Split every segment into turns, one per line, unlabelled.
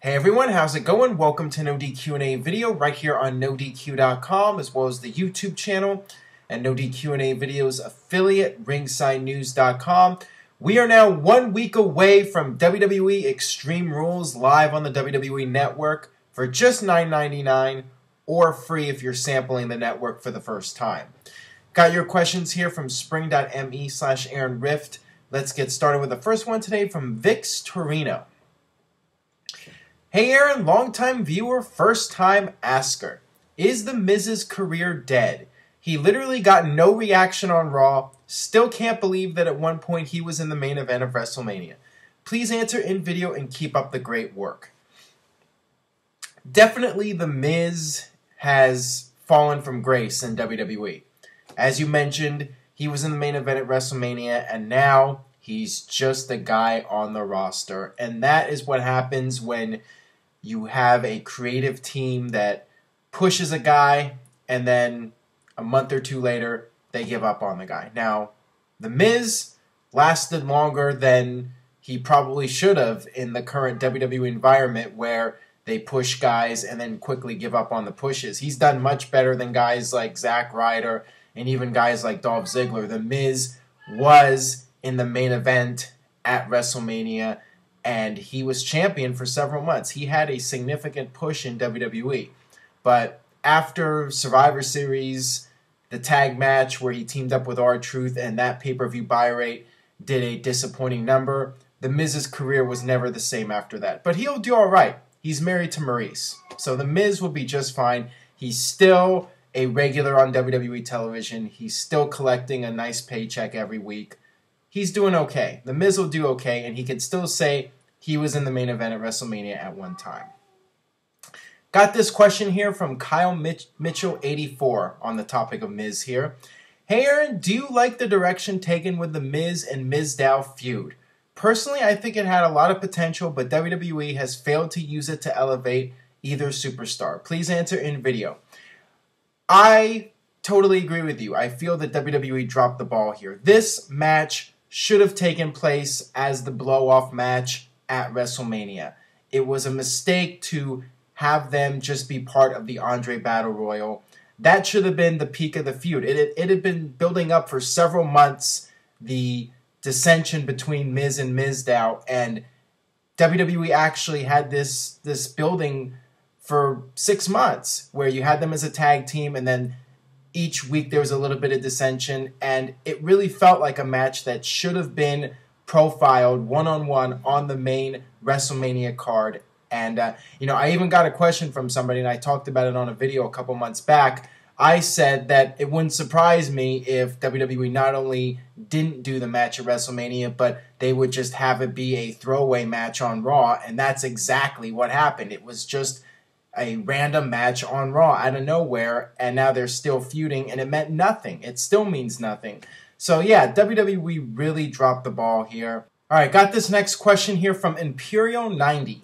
Hey everyone, how's it going? Welcome to NoDQ&A video right here on NoDQ.com as well as the YouTube channel and NoDQ&A videos affiliate RingsideNews.com. We are now 1 week away from WWE Extreme Rules live on the WWE Network for just $9.99 or free if you're sampling the network for the first time. Got your questions here from spring.me/Aaron Rift. Let's get started with the first one today from Vix Torino. Hey Aaron, longtime viewer, first time asker. Is The Miz's career dead? He literally got no reaction on Raw. Still can't believe that at one point he was in the main event of Wrestlemania. Please answer in video and keep up the great work. Definitely The Miz has fallen from grace in WWE. As you mentioned, he was in the main event at WrestleMania and now he's just a guy on the roster. And that is what happens when you have a creative team that pushes a guy and then a month or two later they give up on the guy. Now, The Miz lasted longer than he probably should have in the current WWE environment where they push guys and then quickly give up on the pushes. He's done much better than guys like Zack Ryder and even guys like Dolph Ziggler. The Miz was in the main event at WrestleMania and he was champion for several months. He had a significant push in WWE. But after Survivor Series, the tag match where he teamed up with R-Truth and that pay-per-view buy rate did a disappointing number, The Miz's career was never the same after that. But he'll do all right. He's married to Maurice. So The Miz will be just fine. He's still a regular on WWE television. He's still collecting a nice paycheck every week. He's doing okay. The Miz will do okay, and he can still say he was in the main event at WrestleMania at one time. Got this question here from Kyle Mitchell 84 on the topic of Miz here. Hey Aaron, do you like the direction taken with the Miz and Mizdow feud? Personally, I think it had a lot of potential, but WWE has failed to use it to elevate either superstar. Please answer in video. I totally agree with you. I feel that WWE dropped the ball here. This match should have taken place as the blow-off match at WrestleMania. It was a mistake to have them just be part of the Andre Battle Royal. That should have been the peak of the feud. It had been building up for several months, the dissension between Miz and Mizdow, and WWE actually had this building for 6 months where you had them as a tag team and then each week there was a little bit of dissension, and it really felt like a match that should have been profiled one-on-one on the main WrestleMania card. And, I even got a question from somebody, and I talked about it on a video a couple months back. I said that it wouldn't surprise me if WWE not only didn't do the match at WrestleMania, but they would just have it be a throwaway match on Raw, and that's exactly what happened. It was just a random match on Raw out of nowhere, and now they're still feuding, and it meant nothing. It still means nothing. So yeah, WWE really dropped the ball here. All right, got this next question here from Imperial90.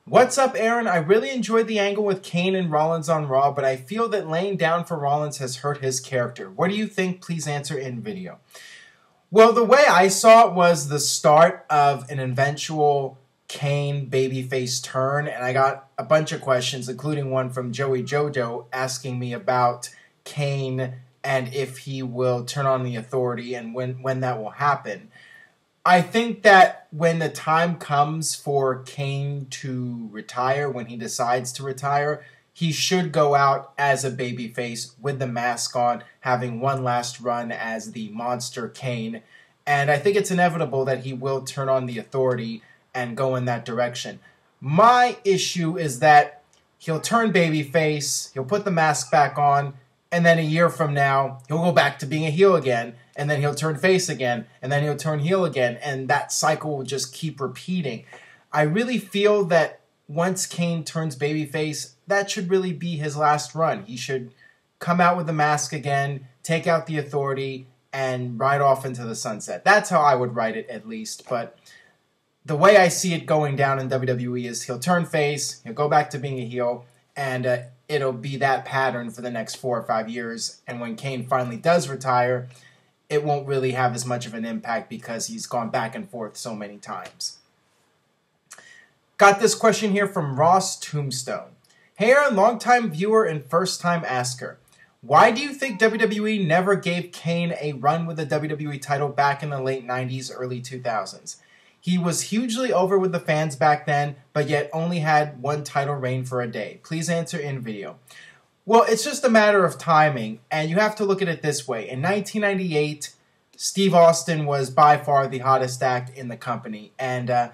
What's up, Aaron? I really enjoyed the angle with Kane and Rollins on Raw, but I feel that laying down for Rollins has hurt his character. What do you think? Please answer in video. Well, the way I saw it was the start of an eventual Kane babyface turn, and I got a bunch of questions, including one from Joey Jojo asking me about Kane and if he will turn on the Authority and when that will happen. I think that when the time comes for Kane to retire, when he decides to retire, he should go out as a babyface with the mask on, having one last run as the Monster Kane. And I think it's inevitable that he will turn on the Authority and go in that direction. My issue is that he'll turn babyface, he'll put the mask back on, and then a year from now, he'll go back to being a heel again, and then he'll turn face again, and then he'll turn heel again, and that cycle will just keep repeating. I really feel that once Kane turns babyface, that should really be his last run. He should come out with the mask again, take out the Authority, and ride off into the sunset. That's how I would write it, at least, but the way I see it going down in WWE is he'll turn face, he'll go back to being a heel, and it'll be that pattern for the next 4 or 5 years. And when Kane finally does retire, it won't really have as much of an impact because he's gone back and forth so many times. Got this question here from Ross Tombstone. Hey Aaron, longtime viewer and first-time asker. Why do you think WWE never gave Kane a run with the WWE title back in the late 90s, early 2000s? He was hugely over with the fans back then, but yet only had one title reign for a day. Please answer in video. Well, it's just a matter of timing, and you have to look at it this way. In 1998, Steve Austin was by far the hottest act in the company, and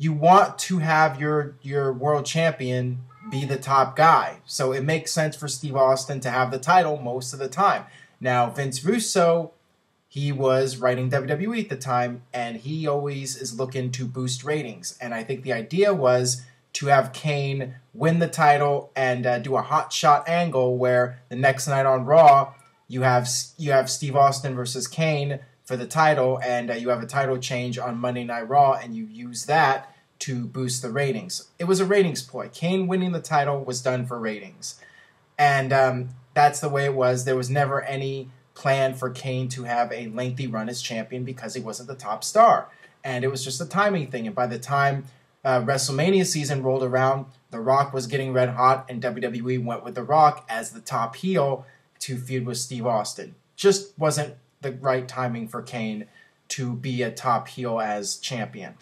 you want to have your world champion be the top guy. So it makes sense for Steve Austin to have the title most of the time. Now, Vince Russo, he was writing WWE at the time, and he always is looking to boost ratings. And I think the idea was to have Kane win the title and do a hot shot angle where the next night on Raw, you have Steve Austin versus Kane for the title, and you have a title change on Monday Night Raw, and you use that to boost the ratings. It was a ratings ploy. Kane winning the title was done for ratings. And that's the way it was. There was never any plan for Kane to have a lengthy run as champion because he wasn't the top star. And it was just a timing thing. And by the time WrestleMania season rolled around, The Rock was getting red hot, and WWE went with The Rock as the top heel to feud with Steve Austin. Just wasn't the right timing for Kane to be a top heel as champion.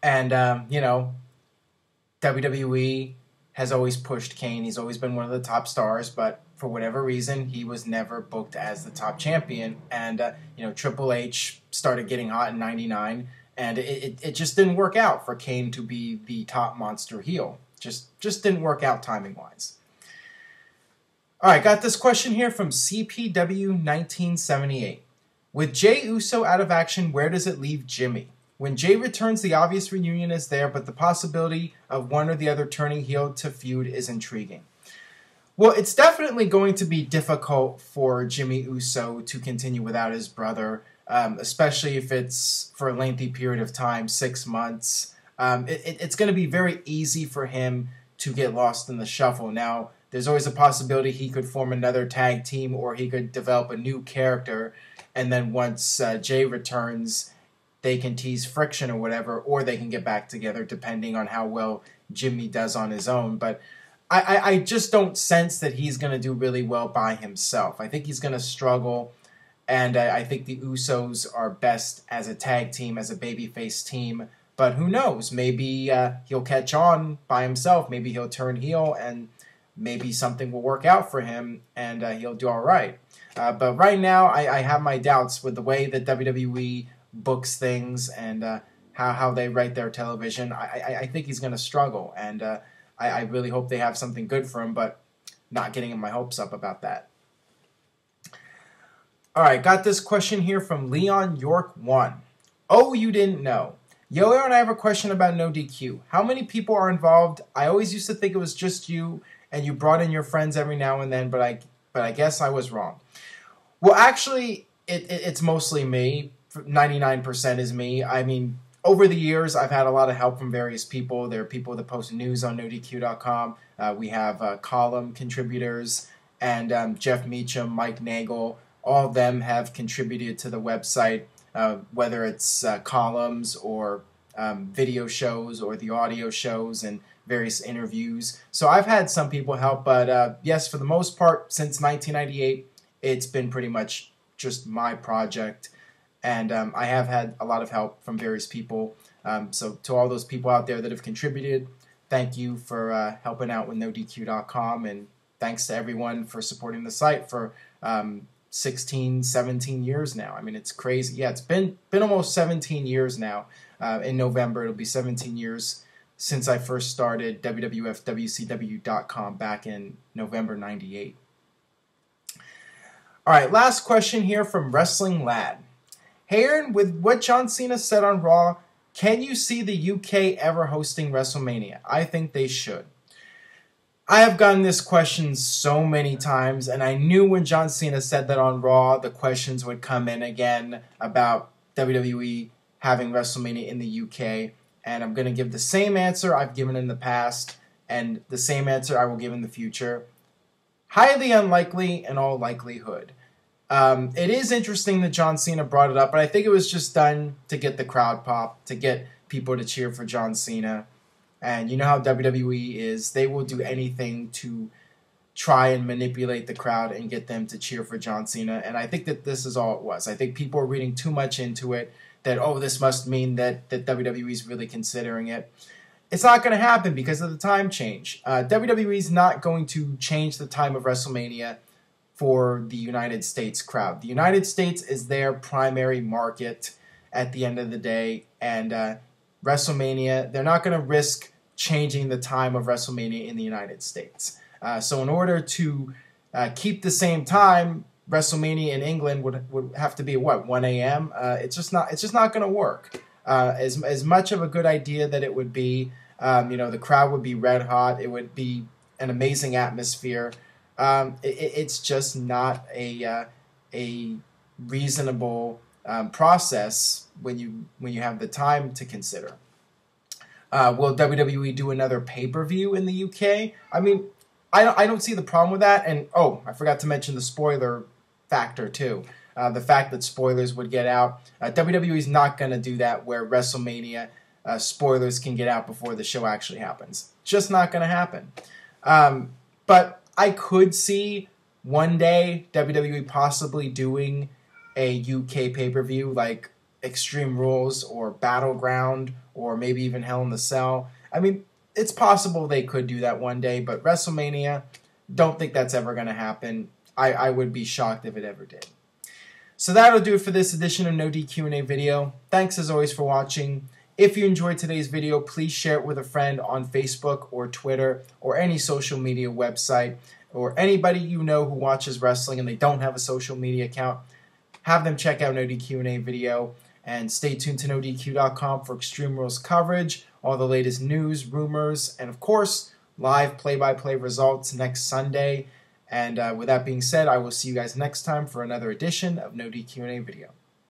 And, WWE has always pushed Kane. He's always been one of the top stars, but for whatever reason, he was never booked as the top champion. And, Triple H started getting hot in '99, and it just didn't work out for Kane to be the top monster heel. Just didn't work out timing-wise. All right, got this question here from CPW1978. With Jey Uso out of action, where does it leave Jimmy? When Jey returns, the obvious reunion is there, but the possibility of one or the other turning heel to feud is intriguing. Well, it's definitely going to be difficult for Jimmy Uso to continue without his brother, especially if it's for a lengthy period of time, 6 months. It's going to be very easy for him to get lost in the shuffle. Now, there's always a possibility he could form another tag team, or he could develop a new character, and then once Jey returns, they can tease friction or whatever, or they can get back together depending on how well Jimmy does on his own. But I just don't sense that he's going to do really well by himself. I think he's going to struggle, and I think the Usos are best as a tag team, as a babyface team. But who knows? Maybe he'll catch on by himself. Maybe he'll turn heel, and maybe something will work out for him, and he'll do all right. But right now, I have my doubts with the way that WWE books things and how they write their television. I think he's going to struggle, and I really hope they have something good for him, but not getting my hopes up about that. All right, got this question here from Leon York 1. Oh, you didn't know. Yo, Aaron, I have a question about NoDQ. How many people are involved? I always used to think it was just you, and you brought in your friends every now and then, but I guess I was wrong. Well, actually, it's mostly me. 99% is me. I mean, over the years, I've had a lot of help from various people. There are people that post news on NoDQ.com. We have column contributors, and Jeff Meacham, Mike Nagel, all of them have contributed to the website, whether it's columns or video shows or the audio shows and various interviews. So I've had some people help, but yes, for the most part, since 1998, it's been pretty much just my project. And I have had a lot of help from various people. So to all those people out there that have contributed, thank you for helping out with NoDQ.com. And thanks to everyone for supporting the site for 16, 17 years now. I mean, it's crazy. Yeah, it's been almost 17 years now. In November, it'll be 17 years since I first started WWFWCW.com back in November 98. All right, last question here from Wrestling Lad. Hey Aaron, with what John Cena said on Raw, can you see the UK ever hosting WrestleMania? I think they should. I have gotten this question so many times, and I knew when John Cena said that on Raw, the questions would come in again about WWE having WrestleMania in the UK, and I'm going to give the same answer I've given in the past, and the same answer I will give in the future. Highly unlikely in all likelihood. It is interesting that John Cena brought it up, but I think it was just done to get the crowd pop, to get people to cheer for John Cena. And you know how WWE is. They will do anything to try and manipulate the crowd and get them to cheer for John Cena. And I think that this is all it was. I think people are reading too much into it, that, oh, this must mean that WWE is really considering it. It's not going to happen because of the time change. WWE is not going to change the time of WrestleMania for the United States crowd. The United States is their primary market at the end of the day, and WrestleMania, they're not going to risk changing the time of WrestleMania in the United States. So in order to keep the same time, WrestleMania in England would have to be, what, 1 a.m.? It's just not going to work. As much of a good idea that it would be, the crowd would be red hot. It would be an amazing atmosphere. It's just not a reasonable process when you have the time to consider. Will WWE do another pay-per-view in the UK? I mean, I don't see the problem with that. And oh, I forgot to mention the spoiler factor too. The fact that spoilers would get out. WWE is not going to do that where WrestleMania spoilers can get out before the show actually happens. Just not going to happen. But I could see one day WWE possibly doing a UK pay-per-view like Extreme Rules or Battleground or maybe even Hell in the Cell. I mean, it's possible they could do that one day, but WrestleMania, don't think that's ever going to happen. I would be shocked if it ever did. So that'll do it for this edition of NoDQ&A video. Thanks as always for watching. If you enjoyed today's video, please share it with a friend on Facebook or Twitter or any social media website, or anybody you know who watches wrestling and they don't have a social media account. Have them check out NoDQ&A video, and stay tuned to NoDQ.com for Extreme Rules coverage, all the latest news, rumors, and of course, live play-by-play results next Sunday. And with that being said, I will see you guys next time for another edition of NoDQ&A video.